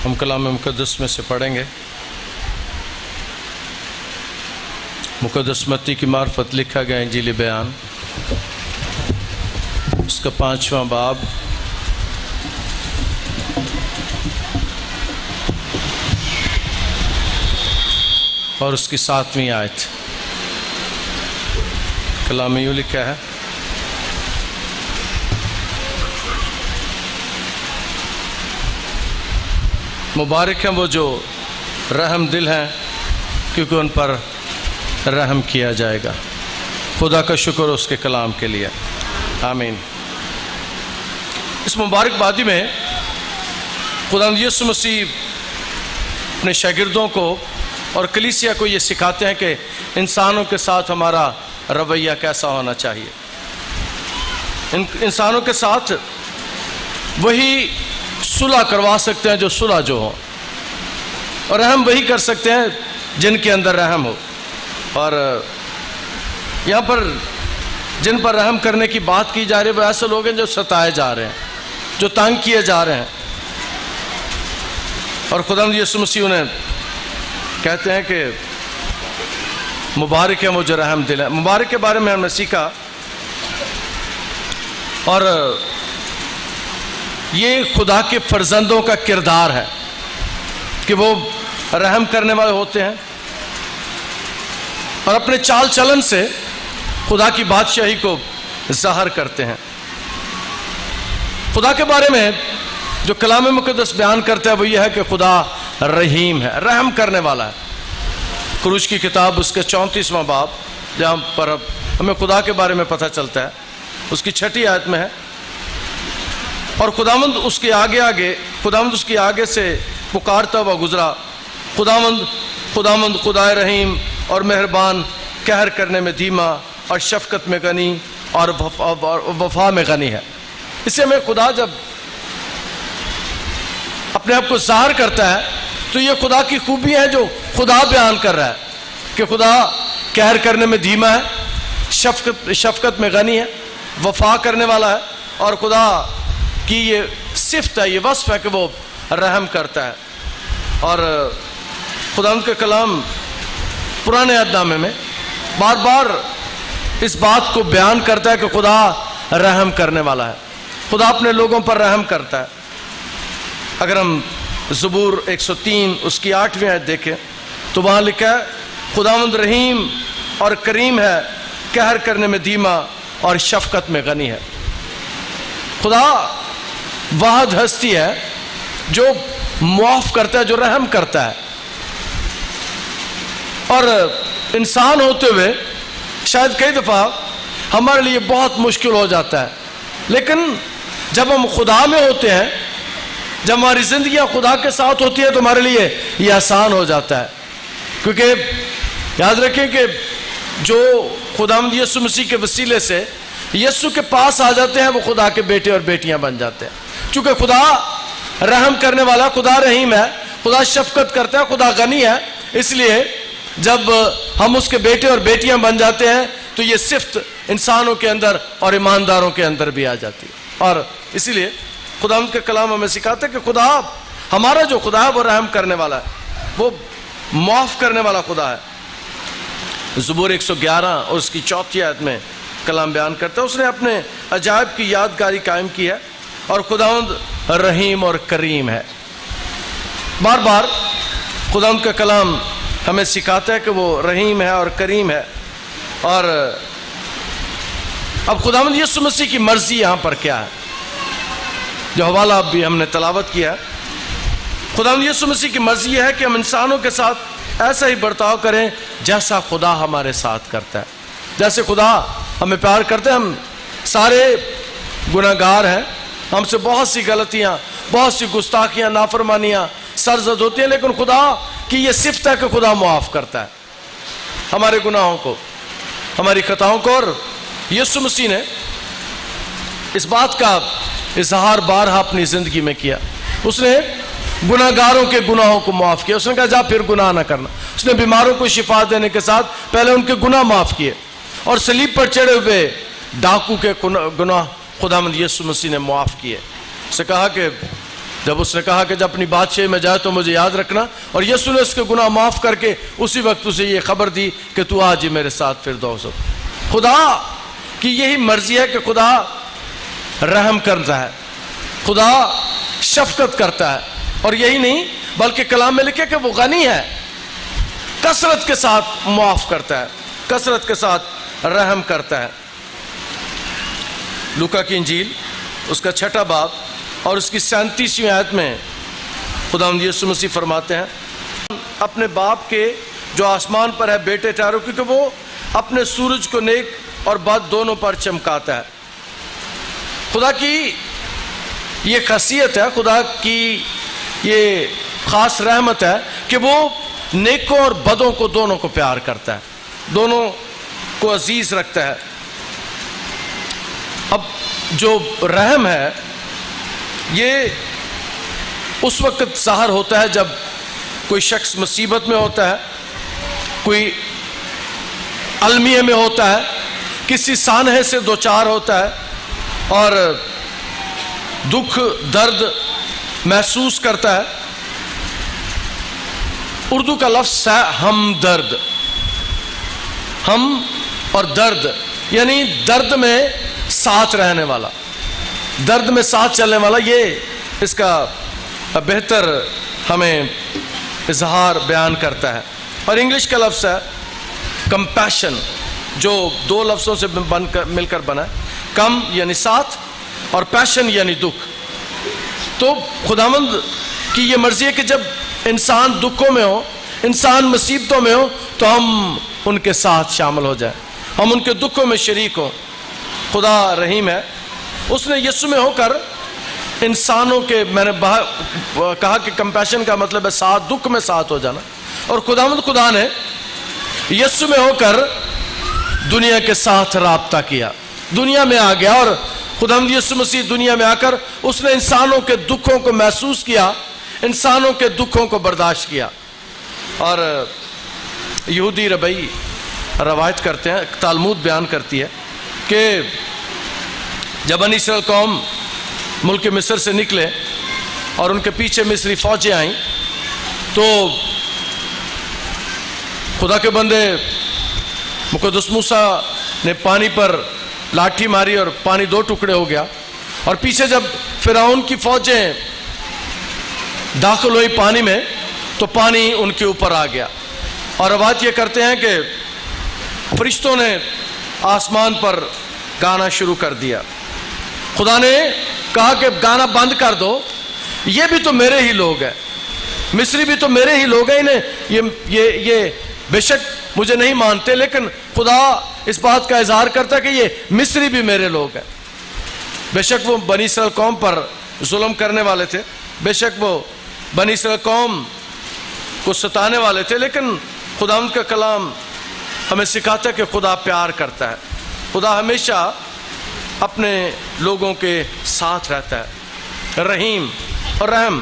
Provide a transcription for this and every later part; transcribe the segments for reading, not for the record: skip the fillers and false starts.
ہم کلام مقدس میں سے پڑھیں گے۔ مقدس متی کی معرفت لکھا گیا انجیل بیان، اس کا 5واں باب، اور اس کی 7ویں آیت۔ کلام میں یوں لکھا ہے: مبارک ہیں وہ جو رحم دل ہیں، کیونکہ ان پر رحم کیا جائے گا۔ خدا کا شکر اس کے کلام کے لیے، آمین۔ اس مبارک بادی میں خداوند یسوع مسیح اپنے شاگردوں کو اور کلیسیا کو یہ سکھاتے ہیں کہ انسانوں کے ساتھ ہمارا رویہ کیسا ہونا چاہیے۔ انسانوں کے ساتھ وہی صلح کروا سکتے ہیں جو صلح جو ہو، اور رحم وہی کر سکتے ہیں جن کے اندر رحم ہو۔ اور یہاں پر جن پر رحم کرنے کی بات کی جا رہی ہے وہ ایسے لوگ ہیں جو ستائے جا رہے ہیں، جو تنگ کیے جا رہے ہیں، اور خداوند یسوع مسیح انہیں کہتے ہیں کہ مبارک ہے وہ جو رحم دل ہے۔ مبارک کے بارے میں ہم نے سیکھا، اور یہ خدا کے فرزندوں کا کردار ہے کہ وہ رحم کرنے والے ہوتے ہیں اور اپنے چال چلن سے خدا کی بادشاہی کو ظاہر کرتے ہیں۔ خدا کے بارے میں جو کلام مقدس بیان کرتا ہے وہ یہ ہے کہ خدا رحیم ہے، رحم کرنے والا ہے۔ خروج کی کتاب اس کے 34واں باب، جہاں پر ہمیں خدا کے بارے میں پتہ چلتا ہے، اس کی 6 آیت میں ہے، اور خداوند اس کے آگے سے پکارتا ہوا گزرا: خداوند خداوند خدائے رحیم اور مہربان، قہر کرنے میں دھیما اور شفقت میں غنی اور وفا میں غنی ہے۔ اس سے ہمیں خدا جب اپنے آپ کو ظاہر کرتا ہے تو یہ خدا کی خوبی ہے جو خدا بیان کر رہا ہے کہ خدا قہر کرنے میں دھیما ہے، شفقت میں غنی ہے، وفا کرنے والا ہے، اور خدا کی یہ صفت ہے، یہ وصف ہے کہ وہ رحم کرتا ہے۔ اور خداوند کا کلام پرانے عہد نامے میں بار بار اس بات کو بیان کرتا ہے کہ خدا رحم کرنے والا ہے، خدا اپنے لوگوں پر رحم کرتا ہے۔ اگر ہم زبور 103 اس کی 8ویں آیت دیکھیں تو وہاں لکھا ہے: خداوند رحیم اور کریم ہے، قہر کرنے میں دھیما اور شفقت میں غنی ہے۔ خدا واحد ہستی ہے جو معاف کرتا ہے، جو رحم کرتا ہے، اور انسان ہوتے ہوئے شاید کئی دفعہ ہمارے لیے بہت مشکل ہو جاتا ہے، لیکن جب ہم خدا میں ہوتے ہیں، جب ہماری زندگیاں خدا کے ساتھ ہوتی ہے تو ہمارے لیے یہ آسان ہو جاتا ہے، کیونکہ یاد رکھیں کہ جو خداوند یسوع مسیح کے وسیلے سے یسوع کے پاس آ جاتے ہیں وہ خدا کے بیٹے اور بیٹیاں بن جاتے ہیں۔ چونکہ خدا رحم کرنے والا، خدا رحیم ہے، خدا شفقت کرتا ہے، خدا غنی ہے، اس لیے جب ہم اس کے بیٹے اور بیٹیاں بن جاتے ہیں تو یہ صفت انسانوں کے اندر اور ایمانداروں کے اندر بھی آ جاتی ہے۔ اور اسی لیے خداوند کا کلام ہمیں سکھاتا ہے کہ خدا، ہمارا جو خدا ہے وہ رحم کرنے والا ہے، وہ معاف کرنے والا خدا ہے۔ زبور 111 اور اس کی 4 آیت میں کلام بیان کرتا ہے، اس نے اپنے عجائب کی یادگاری قائم کی ہے، اور خداوند رحیم اور کریم ہے۔ بار بار خداوند کا کلام ہمیں سکھاتا ہے کہ وہ رحیم ہے اور کریم ہے۔ اور اب خداوند یسوع مسیح کی مرضی یہاں پر کیا ہے، جو حوالہ اب بھی ہم نے تلاوت کیا ہے۔ خداوند یسوع مسیح کی مرضی یہ ہے کہ ہم انسانوں کے ساتھ ایسا ہی برتاؤ کریں جیسا خدا ہمارے ساتھ کرتا ہے۔ جیسے خدا ہمیں پیار کرتے ہیں، ہم سارے گناہ گار ہیں، ہم سے بہت سی غلطیاں، بہت سی گستاخیاں، نافرمانیاں سرزد ہوتی ہیں، لیکن خدا کی یہ صفت ہے کہ خدا معاف کرتا ہے ہمارے گناہوں کو، ہماری خطاؤں کو۔ اور یسوع مسیح نے اس بات کا اظہار بارہا اپنی زندگی میں کیا۔ اس نے گناہ گاروں کے گناہوں کو معاف کیا، اس نے کہا جا پھر گناہ نہ کرنا۔ اس نے بیماروں کو شفا دینے کے ساتھ پہلے ان کے گناہ معاف کیے، اور صلیب پر چڑھے ہوئے ڈاکو کے گناہ خداوند یسوع مسیح نے معاف کیے۔ اس سے کہا کہ جب اس نے کہا کہ جب اپنی بادشاہی میں جائے تو مجھے یاد رکھنا، اور یسوع نے اس کے گناہ معاف کر کے اسی وقت اسے یہ خبر دی کہ تو آج ہی میرے ساتھ فردوس ہو۔ خدا کی یہی مرضی ہے کہ خدا رحم کرتا ہے، خدا شفقت کرتا ہے، اور یہی نہیں بلکہ کلام میں لکھے کہ وہ غنی ہے، کثرت کے ساتھ معاف کرتا ہے، کثرت کے ساتھ رحم کرتا ہے۔ لوکا کی انجیل اس کا 6واں باب اور اس کی 37ویں آیت میں خداوند یسوع مسیح فرماتے ہیں، اپنے باپ کے جو آسمان پر ہے بیٹے ٹھہرو، کیونکہ وہ اپنے سورج کو نیک اور بد دونوں پر چمکاتا ہے۔ خدا کی یہ خاصیت ہے، خدا کی یہ خاص رحمت ہے کہ وہ نیکوں اور بدوں کو دونوں کو پیار کرتا ہے، دونوں کو عزیز رکھتا ہے۔ اب جو رحم ہے یہ اس وقت ظاہر ہوتا ہے جب کوئی شخص مصیبت میں ہوتا ہے، کوئی المیہ میں ہوتا ہے، کسی سانحے سے دوچار ہوتا ہے اور دکھ درد محسوس کرتا ہے۔ اردو کا لفظ ہے ہمدرد، ہم اور درد یعنی درد میں ساتھ رہنے والا، درد میں ساتھ چلنے والا، یہ اس کا بہتر ہمیں اظہار بیان کرتا ہے۔ اور انگلش کا لفظ ہے کمپیشن، جو 2 لفظوں سے مل کر بنا ہے، کم یعنی ساتھ اور پیشن یعنی دکھ۔ تو خداوند کی یہ مرضی ہے کہ جب انسان دکھوں میں ہو، انسان مصیبتوں میں ہو، تو ہم ان کے ساتھ شامل ہو جائیں، ہم ان کے دکھوں میں شریک ہوں۔ خدا رحیم ہے، اس نے یسوع میں ہو کر انسانوں کے، میں نے کہا کہ کمپیشن کا مطلب ہے ساتھ، دکھ میں ساتھ ہو جانا، اور خدا نے یسوع میں ہو کر دنیا کے ساتھ رابطہ کیا، دنیا میں آ گیا، اور خداوند یسوع مسیح دنیا میں آ کر اس نے انسانوں کے دکھوں کو محسوس کیا، انسانوں کے دکھوں کو برداشت کیا۔ اور یہودی ربی روایت کرتے ہیں، تالمود بیان کرتی ہے کہ جب بنی اسرائیل قوم ملک مصر سے نکلے اور ان کے پیچھے مصری فوجیں آئیں، تو خدا کے بندے مقدس موسیٰ نے پانی پر لاٹھی ماری اور پانی 2 ٹکڑے ہو گیا، اور پیچھے جب فرعون کی فوجیں داخل ہوئی پانی میں تو پانی ان کے اوپر آ گیا، اور روایت یہ کرتے ہیں کہ فرشتوں نے آسمان پر گانا شروع کر دیا۔ خدا نے کہا کہ گانا بند کر دو، یہ بھی تو میرے ہی لوگ ہیں، مصری بھی تو میرے ہی لوگ ہیں، انہیں یہ بے شک مجھے نہیں مانتے، لیکن خدا اس بات کا اظہار کرتا ہے کہ یہ مصری بھی میرے لوگ ہیں۔ بے شک وہ بنی اسرائیل قوم پر ظلم کرنے والے تھے، بے شک وہ بنی اسرائیل قوم کو ستانے والے تھے، لیکن خداوند کا کلام ہمیں سکھاتا ہے کہ خدا پیار کرتا ہے، خدا ہمیشہ اپنے لوگوں کے ساتھ رہتا ہے۔ رحیم اور رحم،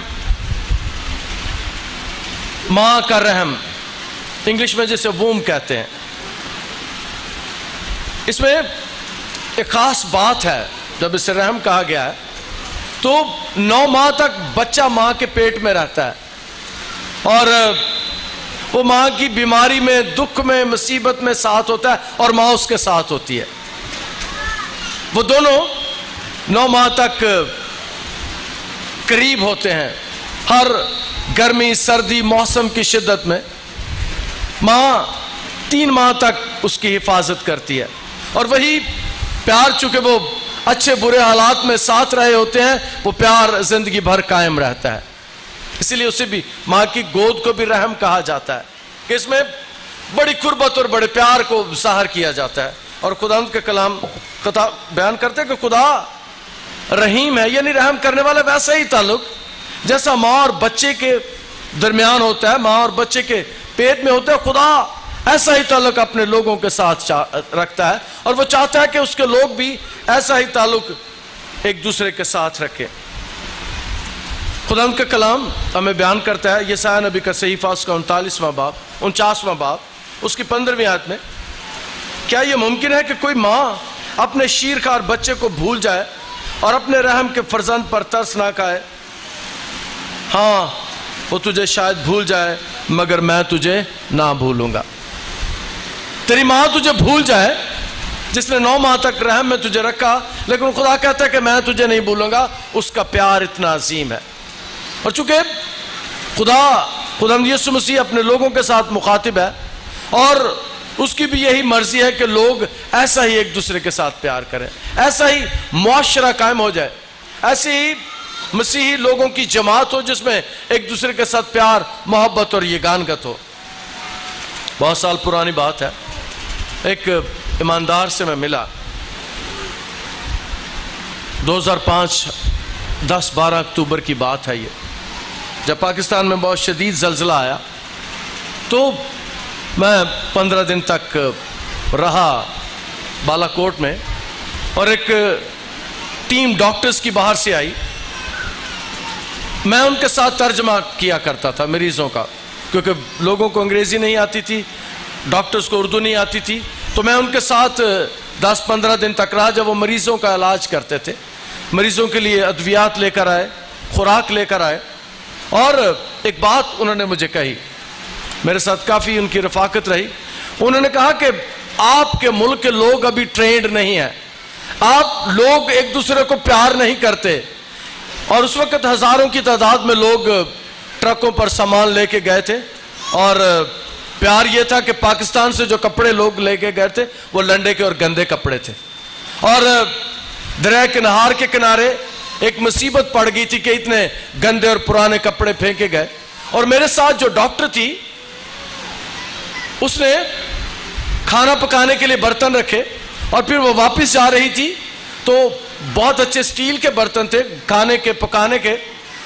ماں کا رحم، انگلش میں جسے ووم کہتے ہیں، اس میں ایک خاص بات ہے۔ جب اسے رحم کہا گیا ہے تو 9 ماہ تک بچہ ماں کے پیٹ میں رہتا ہے، اور وہ ماں کی بیماری میں، دکھ میں، مصیبت میں ساتھ ہوتا ہے، اور ماں اس کے ساتھ ہوتی ہے۔ وہ دونوں 9 ماہ تک قریب ہوتے ہیں، ہر گرمی سردی موسم کی شدت میں ماں 3 ماہ تک اس کی حفاظت کرتی ہے، اور وہی پیار، چونکہ وہ اچھے برے حالات میں ساتھ رہے ہوتے ہیں، وہ پیار زندگی بھر قائم رہتا ہے۔ اسی لیے اسے بھی ماں کی گود کو بھی رحم کہا جاتا ہے، کہ اس میں بڑی قربت اور بڑے پیار کو ظاہر کیا جاتا ہے۔ اور خداوند کا کلام بیان کرتے ہیں کہ خدا رحیم ہے، یعنی رحم کرنے والا ویسا ہی تعلق جیسا ماں اور بچے کے درمیان ہوتا ہے، ماں اور بچے کے پیٹ میں ہوتا ہے، خدا ایسا ہی تعلق اپنے لوگوں کے ساتھ رکھتا ہے، اور وہ چاہتا ہے کہ اس کے لوگ بھی ایسا ہی تعلق ایک دوسرے کے ساتھ رکھے۔ خداوند کا کلام ہمیں بیان کرتا ہے یسایہ نبی کا صحیفہ، اس کا 49واں باب، اس کی 15ویں آیت میں، کیا یہ ممکن ہے کہ کوئی ماں اپنے شیرخوار بچے کو بھول جائے اور اپنے رحم کے فرزند پر ترس نہ کھائے؟ ہاں وہ تجھے شاید بھول جائے مگر میں تجھے نہ بھولوں گا. تیری ماں تجھے بھول جائے جس نے 9 ماہ تک رحم میں تجھے رکھا، لیکن خدا کہتا ہے کہ میں تجھے نہیں بھولوں گا. اس کا پیار اتنا عظیم ہے. اور چونکہ خدا یسوع مسیح اپنے لوگوں کے ساتھ مخاطب ہے اور اس کی بھی یہی مرضی ہے کہ لوگ ایسا ہی ایک دوسرے کے ساتھ پیار کریں، ایسا ہی معاشرہ قائم ہو جائے، ایسی ہی مسیحی لوگوں کی جماعت ہو جس میں ایک دوسرے کے ساتھ پیار، محبت اور یگانگت ہو. بہت سال پرانی بات ہے، ایک ایماندار سے میں ملا 2005 10-12 اکتوبر کی بات ہے. یہ جب پاکستان میں بہت شدید زلزلہ آیا تو میں 15 دن تک رہا بالا کوٹ میں، اور ایک ٹیم ڈاکٹرز کی باہر سے آئی. میں ان کے ساتھ ترجمہ کیا کرتا تھا مریضوں کا، کیونکہ لوگوں کو انگریزی نہیں آتی تھی، ڈاکٹرز کو اردو نہیں آتی تھی. تو میں ان کے ساتھ 10-15 دن تک رہا جب وہ مریضوں کا علاج کرتے تھے. مریضوں کے لیے ادویات لے کر آئے، خوراک لے کر آئے. اور ایک بات انہوں نے مجھے کہی، میرے ساتھ کافی ان کی رفاقت رہی. انہوں نے کہا کہ آپ کے ملک کے لوگ ابھی ٹرینڈ نہیں ہیں، آپ لوگ ایک دوسرے کو پیار نہیں کرتے. اور اس وقت ہزاروں کی تعداد میں لوگ ٹرکوں پر سامان لے کے گئے تھے، اور پیار یہ تھا کہ پاکستان سے جو کپڑے لوگ لے کے گئے تھے وہ لنڈے کے اور گندے کپڑے تھے. اور دریا کے نہار کے کنارے ایک مصیبت پڑ گئی تھی کہ اتنے گندے اور پرانے کپڑے پھینکے گئے. اور میرے ساتھ جو ڈاکٹر تھی اس نے کھانا پکانے کے لیے برتن رکھے، اور پھر وہ واپس جا رہی تھی تو بہت اچھے سٹیل کے برتن تھے کھانے کے پکانے کے،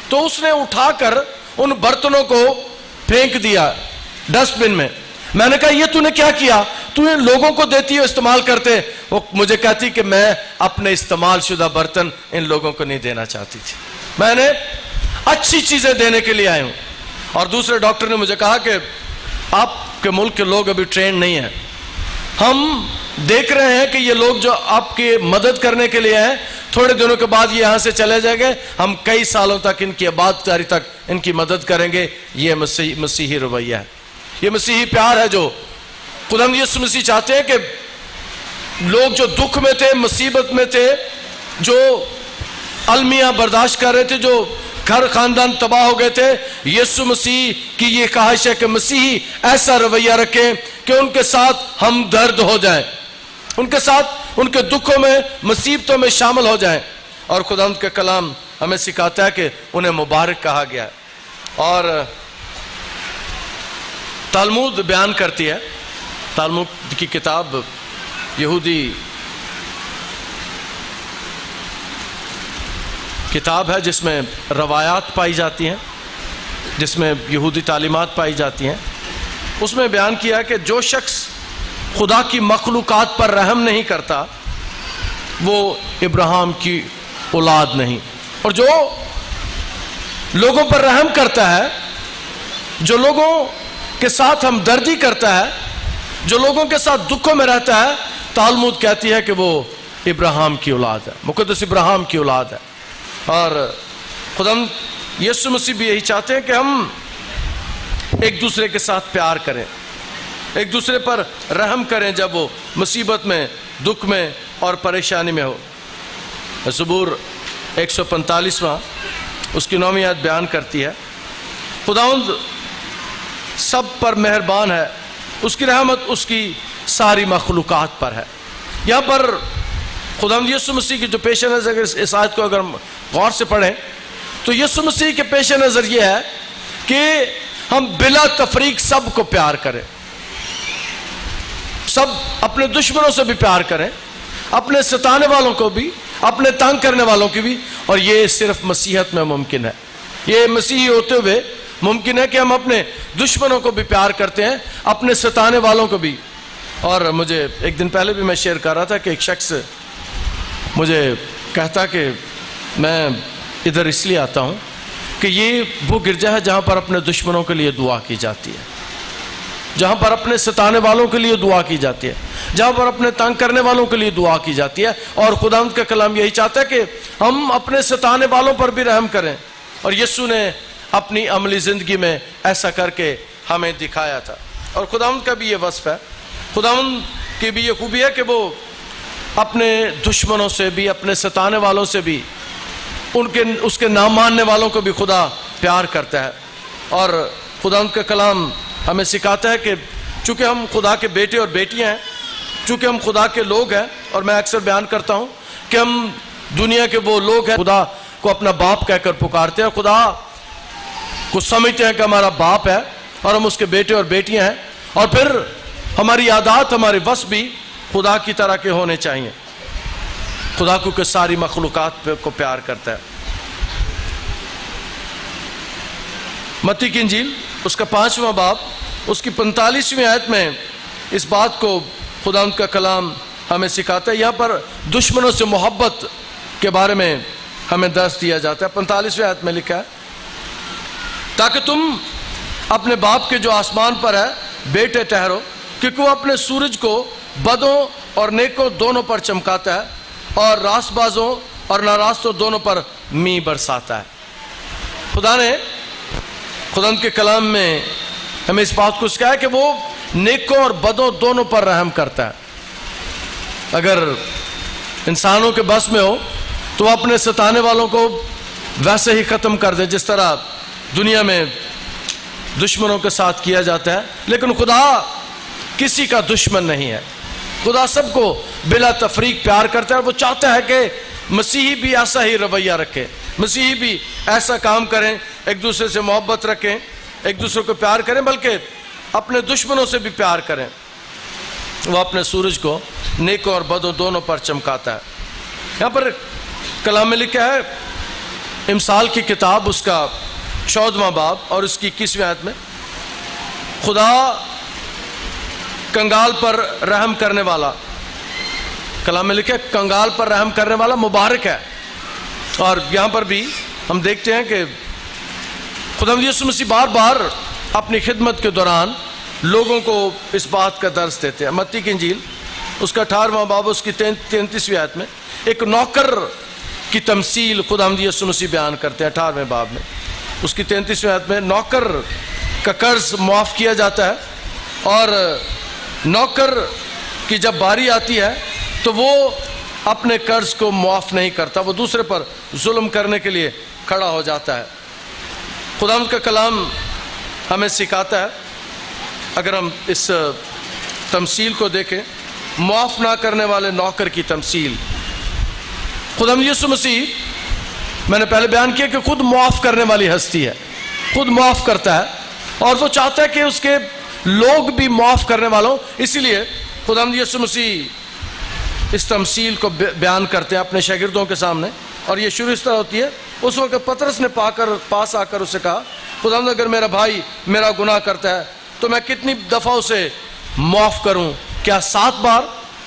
تو اس نے اٹھا کر ان برتنوں کو پھینک دیا ڈسٹ بن میں. میں نے کہا یہ تو نے کیا کیا؟ تو ان لوگوں کو دیتی ہو استعمال کرتے. وہ مجھے کہتی کہ میں اپنے استعمال شدہ برتن ان لوگوں کو نہیں دینا چاہتی تھی، میں نے اچھی چیزیں دینے کے لیے آئی ہوں. اور دوسرے ڈاکٹر نے مجھے کہا کہ آپ کے ملک کے لوگ ابھی ٹرینڈ نہیں ہیں، ہم دیکھ رہے ہیں کہ یہ لوگ جو آپ کی مدد کرنے کے لیے ہیں تھوڑے دنوں کے بعد یہ یہاں سے چلے جائیں گے، ہم کئی سالوں تک ان کی آبادکاری تک ان کی مدد کریں گے. یہ مسیحی رویہ ہے، یہ مسیحی پیار ہے جو خداوند یسوع مسیح چاہتے ہیں کہ لوگ جو دکھ میں تھے، مصیبت میں تھے، جو المیاں برداشت کر رہے تھے، جو گھر خاندان تباہ ہو گئے تھے، یسوع مسیح کی یہ خواہش ہے کہ مسیحی ایسا رویہ رکھیں کہ ان کے ساتھ ہم درد ہو جائیں، ان کے ساتھ ان کے دکھوں میں مصیبتوں میں شامل ہو جائیں. اور خداوند کا کلام ہمیں سکھاتا ہے کہ انہیں مبارک کہا گیا ہے. اور تالمود بیان کرتی ہے، تالمود کی کتاب یہودی کتاب ہے جس میں روایات پائی جاتی ہیں، جس میں یہودی تعلیمات پائی جاتی ہیں. اس میں بیان کیا ہے کہ جو شخص خدا کی مخلوقات پر رحم نہیں کرتا وہ ابراہیم کی اولاد نہیں، اور جو لوگوں پر رحم کرتا ہے، جو لوگوں کے ساتھ ہمدردی کرتا ہے، جو لوگوں کے ساتھ دکھوں میں رہتا ہے، تالمود کہتی ہے کہ وہ ابراہیم کی اولاد ہے، مقدس ابراہیم کی اولاد ہے. اور خداوند یسوع مسیح بھی یہی چاہتے ہیں کہ ہم ایک دوسرے کے ساتھ پیار کریں، ایک دوسرے پر رحم کریں جب وہ مصیبت میں، دکھ میں اور پریشانی میں ہو. زبور 145واں اس کی 9ویں آیت بیان کرتی ہے، خداوند سب پر مہربان ہے، اس کی رحمت اس کی ساری مخلوقات پر ہے. یہاں پر خداوند یسوع مسیح کی جو پیش نظر، اس آیت کو اگر غور سے پڑھیں تو یسوع مسیح کے پیش نظر یہ ہے کہ ہم بلا تفریق سب کو پیار کریں، سب اپنے دشمنوں سے بھی پیار کریں، اپنے ستانے والوں کو بھی، اپنے تنگ کرنے والوں کی بھی. اور یہ صرف مسیحیت میں ممکن ہے، یہ مسیحی ہوتے ہوئے ممکن ہے کہ ہم اپنے دشمنوں کو بھی پیار کرتے ہیں، اپنے ستانے والوں کو بھی. اور مجھے ایک دن پہلے بھی میں شیئر کر رہا تھا کہ ایک شخص مجھے کہتا کہ میں ادھر اس لیے آتا ہوں کہ یہ وہ گرجا ہے جہاں پر اپنے دشمنوں کے لیے دعا کی جاتی ہے، جہاں پر اپنے ستانے والوں کے لیے دعا کی جاتی ہے، جہاں پر اپنے تنگ کرنے والوں کے لیے دعا کی جاتی ہے. اور خداوند کا کلام یہی چاہتا ہے کہ ہم اپنے ستانے والوں پر بھی رحم کریں. اور یسوع نے اپنی عملی زندگی میں ایسا کر کے ہمیں دکھایا تھا۔ اور خداوند کا بھی یہ وصف ہے، خداوند کی بھی یہ خوبی ہے کہ وہ اپنے دشمنوں سے بھی، اپنے ستانے والوں سے بھی، اس کے نام ماننے والوں کو بھی خدا پیار کرتا ہے۔ اور خداوند کا کلام ہمیں سکھاتا ہے کہ چونکہ ہم خدا کے بیٹے اور بیٹیاں ہیں، چونکہ ہم خدا کے لوگ ہیں، اور میں اکثر بیان کرتا ہوں کہ ہم دنیا کے وہ لوگ ہیں خدا کو اپنا باپ کہہ کر پکارتے ہیں، خدا کو سمجھتے ہیں کہ ہمارا باپ ہے اور ہم اس کے بیٹے اور بیٹیاں ہیں، اور پھر ہماری عادات، ہمارے وصف بھی خدا کی طرح کے ہونے چاہیے۔ خدا کو کہ ساری مخلوقات کو پیار کرتا ہے۔ متی کی انجیل اس کا 5واں باب اس کی 45ویں آیت میں اس بات کو خداوند کا کلام ہمیں سکھاتا ہے۔ یہاں پر دشمنوں سے محبت کے بارے میں ہمیں درس دیا جاتا ہے۔ 45ویں آیت میں لکھا ہے، تاکہ تم اپنے باپ کے جو آسمان پر ہے بیٹے ٹھہرو، کیونکہ وہ اپنے سورج کو بدوں اور نیکوں دونوں پر چمکاتا ہے، اور راست بازوں اور ناراستوں دونوں پر می برساتا ہے۔ خدا نے خداوند کے کلام میں ہمیں اس بات کو سکھایا کہ وہ نیکوں اور بدوں دونوں پر رحم کرتا ہے۔ اگر انسانوں کے بس میں ہو تو وہ اپنے ستانے والوں کو ویسے ہی ختم کر دے جس طرح دنیا میں دشمنوں کے ساتھ کیا جاتا ہے، لیکن خدا کسی کا دشمن نہیں ہے۔ خدا سب کو بلا تفریق پیار کرتا ہے، اور وہ چاہتا ہے کہ مسیحی بھی ایسا ہی رویہ رکھیں، مسیحی بھی ایسا کام کریں، ایک دوسرے سے محبت رکھیں، ایک دوسرے کو پیار کریں، بلکہ اپنے دشمنوں سے بھی پیار کریں۔ وہ اپنے سورج کو نیکوں اور بدوں دونوں پر چمکاتا ہے۔ یہاں پر کلام میں لکھا ہے، امثال کی کتاب اس کا 14واں باب اور اس کی 21ویں آیت میں، خدا کنگال پر رحم کرنے والا، کلام میں لکھا ہے کنگال پر رحم کرنے والا مبارک ہے۔ اور یہاں پر بھی ہم دیکھتے ہیں کہ خداوند یسوع مسیح بار بار اپنی خدمت کے دوران لوگوں کو اس بات کا درس دیتے ہیں۔ متی کی انجیل اس کا 18واں باب اس کی 33ویں آیت میں ایک نوکر کی تمثیل خداوند یسوع مسیح بیان کرتے ہیں۔ 18ویں باب میں اس کی 33ویں آیت میں نوکر کا قرض معاف کیا جاتا ہے، اور نوکر کی جب باری آتی ہے تو وہ اپنے قرض کو معاف نہیں کرتا، وہ دوسرے پر ظلم کرنے کے لیے کھڑا ہو جاتا ہے۔ خداوند کا کلام ہمیں سکھاتا ہے، اگر ہم اس تمثیل کو دیکھیں، معاف نہ کرنے والے نوکر کی تمثیل، خداوند یسوع مسیح میں نے پہلے بیان کیا کہ خود معاف کرنے والی ہستی ہے، خود معاف کرتا ہے، اور وہ چاہتا ہے کہ اس کے لوگ بھی معاف کرنے والوں۔ اسی لیے خداوند یسوع مسیح اس تمثیل کو بیان کرتے ہیں اپنے شاگردوں کے سامنے، اور یہ شروع اس طرح ہوتی ہے۔ اس وقت پطرس نے پاس آ کر اسے کہا، خداوند اگر میرا بھائی میرا گناہ کرتا ہے تو میں کتنی دفعہ اسے معاف کروں؟ کیا 7 بار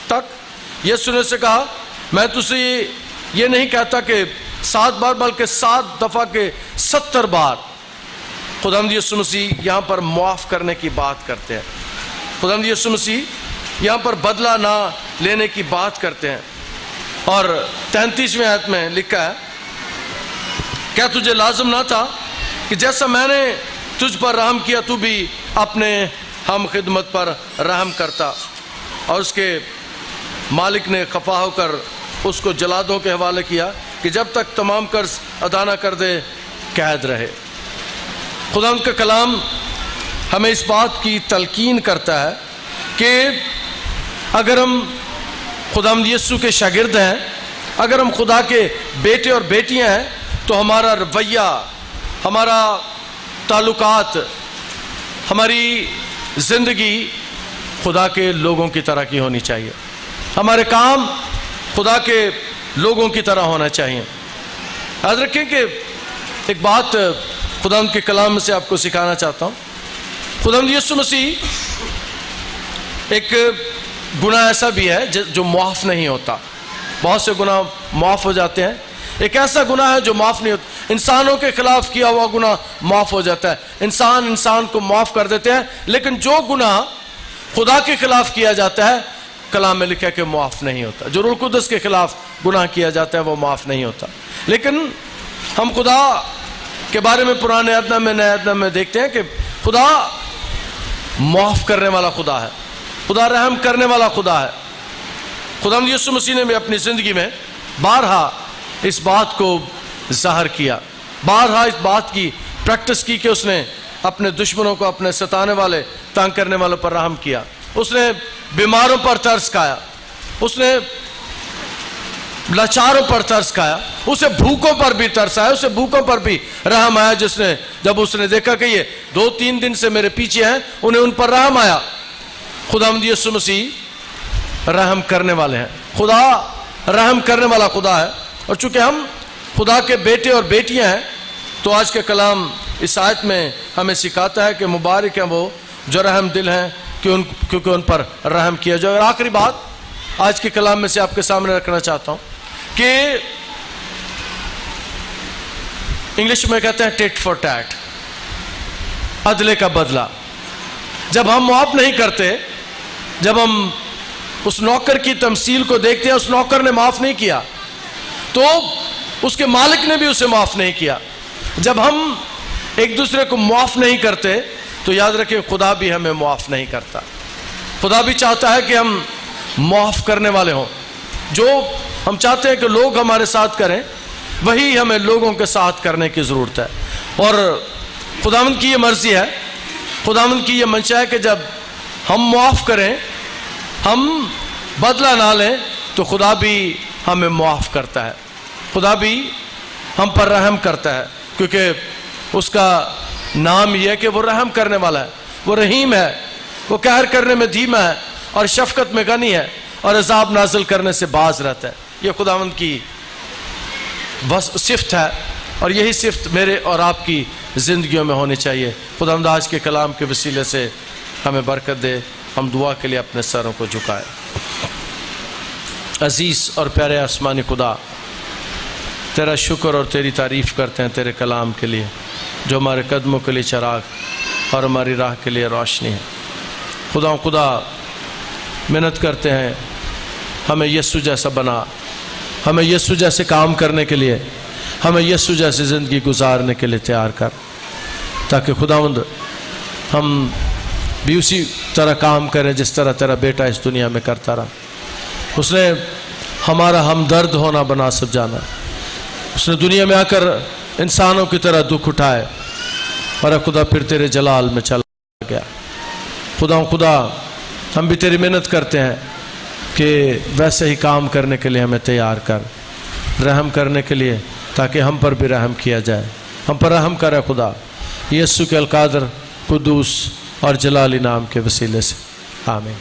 تک؟ یسوع نے اسے کہا، میں تجھے یہ نہیں کہتا کہ 7 بار، بلکہ 7 دفعہ کے 70 بار۔ خداوند یسوع مسیح یہاں پر معاف کرنے کی بات کرتے ہیں۔ خداوند یسوع مسیح یہاں پر بدلہ نہ لینے کی بات کرتے ہیں۔ اور 33ویں آیت میں لکھا ہے، کیا تجھے لازم نہ تھا کہ جیسا میں نے تجھ پر رحم کیا تو بھی اپنے ہم خدمت پر رحم کرتا؟ اور اس کے مالک نے خفا ہو کر اس کو جلادوں کے حوالے کیا کہ جب تک تمام قرض ادا نہ کر دے قید رہے۔ خداوند کا کلام ہمیں اس بات کی تلقین کرتا ہے کہ اگر ہم خداوند یسوع کے شاگرد ہیں، اگر ہم خدا کے بیٹے اور بیٹیاں ہیں، تو ہمارا رویہ، ہمارا تعلقات، ہماری زندگی خدا کے لوگوں کی طرح کی ہونی چاہیے، ہمارے کام خدا کے لوگوں کی طرح ہونا چاہیے۔ یاد رکھیں کہ ایک بات خداوند کے کلام سے آپ کو سکھانا چاہتا ہوں۔ خداوند یسوع مسیح ایک گناہ ایسا بھی ہے جو معاف نہیں ہوتا۔ بہت سے گناہ معاف ہو جاتے ہیں، ایک ایسا گناہ ہے جو معاف نہیں ہوتا۔ انسانوں کے خلاف کیا ہوا گناہ معاف ہو جاتا ہے، انسان کو معاف کر دیتے ہیں، لیکن جو گناہ خدا کے خلاف کیا جاتا ہے کلام میں لکھا ہے کہ معاف نہیں ہوتا۔ جو روح القدس کے خلاف گناہ کیا جاتا ہے وہ معاف نہیں ہوتا۔ لیکن ہم خدا کے بارے میں پرانے عہد نامے نئے عہد نامے میں دیکھتے ہیں کہ خدا معاف کرنے والا خدا ہے، خدا رحم کرنے والا خدا ہے۔ خدا یسوع مسیح نے بھی اپنی زندگی میں بارہا اس بات کو ظاہر کیا، بارہا اس بات کی پریکٹس کی کہ اس نے اپنے دشمنوں کو، اپنے ستانے والے، تنگ کرنے والوں پر رحم کیا۔ اس نے بیماروں پر ترس کھایا، اس نے لاچاروں پر ترس کھایا، اسے بھوکوں پر بھی ترس آیا، اسے بھوکوں پر بھی رحم آیا، جب اس نے دیکھا کہ یہ 2-3 دن سے میرے پیچھے ہیں، انہیں ان پر رحم آیا۔ خداوند یسوع مسیح رحم کرنے والے ہیں، خدا رحم کرنے والا خدا ہے۔ اور چونکہ ہم خدا کے بیٹے اور بیٹیاں ہیں تو آج کے کلام اس آیت میں ہمیں سکھاتا ہے کہ مبارک ہیں وہ جو رحم دل ہیں کیونکہ ان پر رحم کیا جائے۔ اور آخری بات آج کے کلام میں سے آپ کے سامنے رکھنا چاہتا ہوں کہ انگلش میں کہتے ہیں ٹیٹ فار ٹیٹ، عدلے کا بدلہ۔ جب ہم معاف نہیں کرتے، جب ہم اس نوکر کی تمثیل کو دیکھتے ہیں، اس نوکر نے معاف نہیں کیا تو اس کے مالک نے بھی اسے معاف نہیں کیا۔ جب ہم ایک دوسرے کو معاف نہیں کرتے تو یاد رکھیں خدا بھی ہمیں معاف نہیں کرتا۔ خدا بھی چاہتا ہے کہ ہم معاف کرنے والے ہوں۔ جو ہم چاہتے ہیں کہ لوگ ہمارے ساتھ کریں وہی ہمیں لوگوں کے ساتھ کرنے کی ضرورت ہے۔ اور خداوند کی یہ مرضی ہے، خداوند کی یہ منشا ہے کہ جب ہم معاف کریں، ہم بدلہ نہ لیں تو خدا بھی ہمیں معاف کرتا ہے، خدا بھی ہم پر رحم کرتا ہے، کیونکہ اس کا نام یہ ہے کہ وہ رحم کرنے والا ہے، وہ رحیم ہے، وہ قہر کرنے میں دھیما ہے اور شفقت میں غنی ہے اور عذاب نازل کرنے سے باز رہتا ہے۔ یہ خداوند کی صفت ہے اور یہی صفت میرے اور آپ کی زندگیوں میں ہونی چاہیے۔ خداوند آج کے کلام کے وسیلے سے ہمیں برکت دے۔ ہم دعا کے لیے اپنے سروں کو جھکائیں۔ عزیز اور پیارے آسمانی خدا، تیرا شکر اور تیری تعریف کرتے ہیں تیرے کلام کے لیے جو ہمارے قدموں کے لیے چراغ اور ہماری راہ کے لیے روشنی ہے۔ خدا محنت کرتے ہیں، ہمیں یسوع جیسا بنا، ہمیں یسوع جیسے کام کرنے کے لیے، ہمیں یسوع جیسی زندگی گزارنے کے لیے تیار کر، تاکہ خداوند ہم بھی اسی طرح کام کریں جس طرح تیرا بیٹا اس دنیا میں کرتا رہا۔ اس نے ہمارا ہمدرد ہونا بنا سب جانا، اس نے دنیا میں آ کر انسانوں کی طرح دکھ اٹھائے اور خدا پھر تیرے جلال میں چلا گیا۔ خدا ہم بھی تیری محنت کرتے ہیں کہ ویسے ہی کام کرنے کے لیے ہمیں تیار کر، رحم کرنے کے لیے، تاکہ ہم پر بھی رحم کیا جائے، ہم پر رحم کرے خدا، یسوع کے القادر، قدوس اور جلالی نام کے وسیلے سے، آمین۔